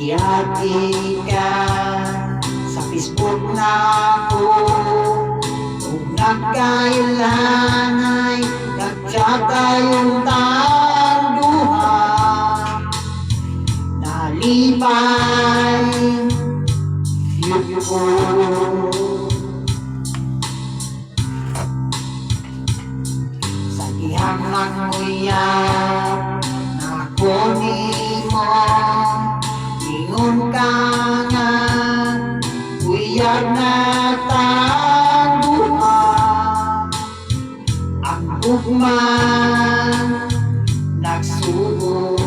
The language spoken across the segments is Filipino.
Iati ka sa Facebook na ako, kung nagkailan ay nag-chat tayong tanduha. Nalipay view ko, sa dihang ng uyak na kunin mo. Ingon ka nga, uyag na tanduha. Ang ugma nagsubo,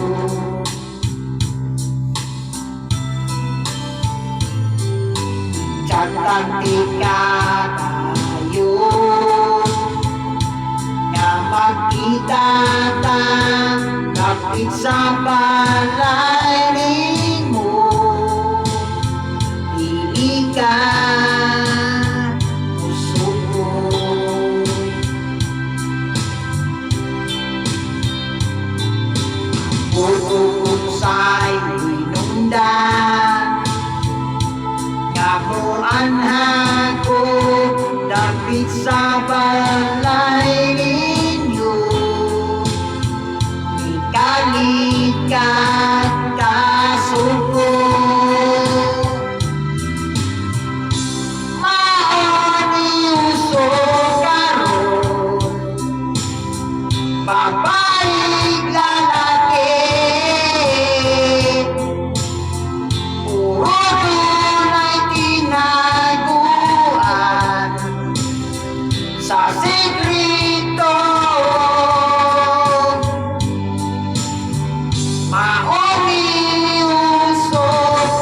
tsatanti ka tayo na magkita ta kapit sa balay mo. Dili ka usuko, bukod sa'y hinungdan nga muanha ko dapit sa balay ninyo. Ikalikat kasuko, maoniuso karon, babaeng lalaki. Puro tunay tinaguan sa sekreto. Maoniuso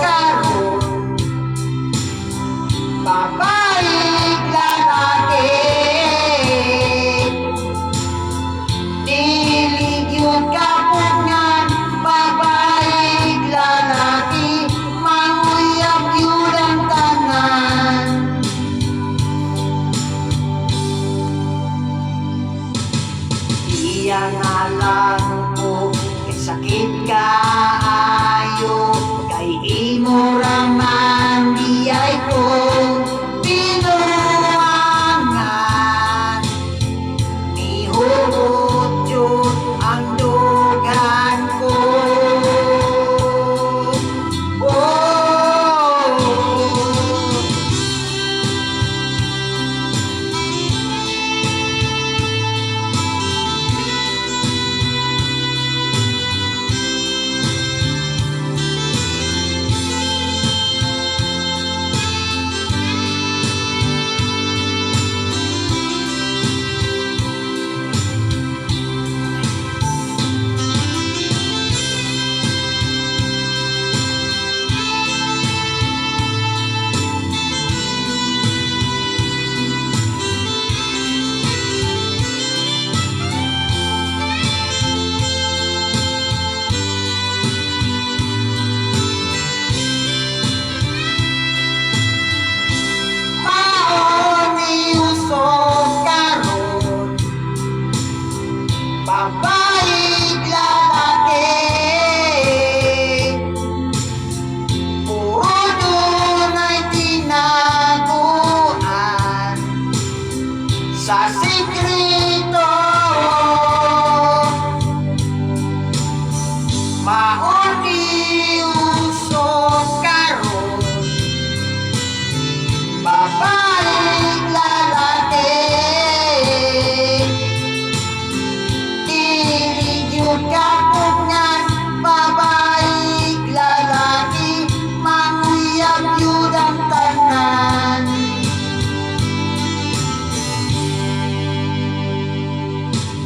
karon, babaeng lalaki. Dili gyud kapungan, babaeng lalaki. Manguyab gyud ang tanan. Iya na lang ko kay sakit kaayo, kay imo raman diyay ko binuangan. Nihugot yun ang dugan ko. Babaeng lalaki, puro tunay tinaguan sa sekreto. Maoniuso karon, babaeng lalaki. Kapungan, babaeng lalaki. Manguyab yun ang tanan.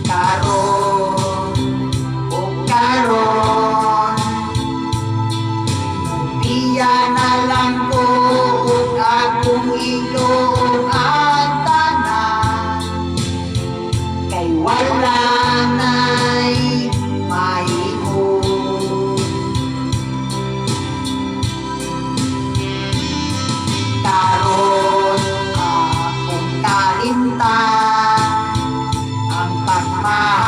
Karon o karon, pagmamahal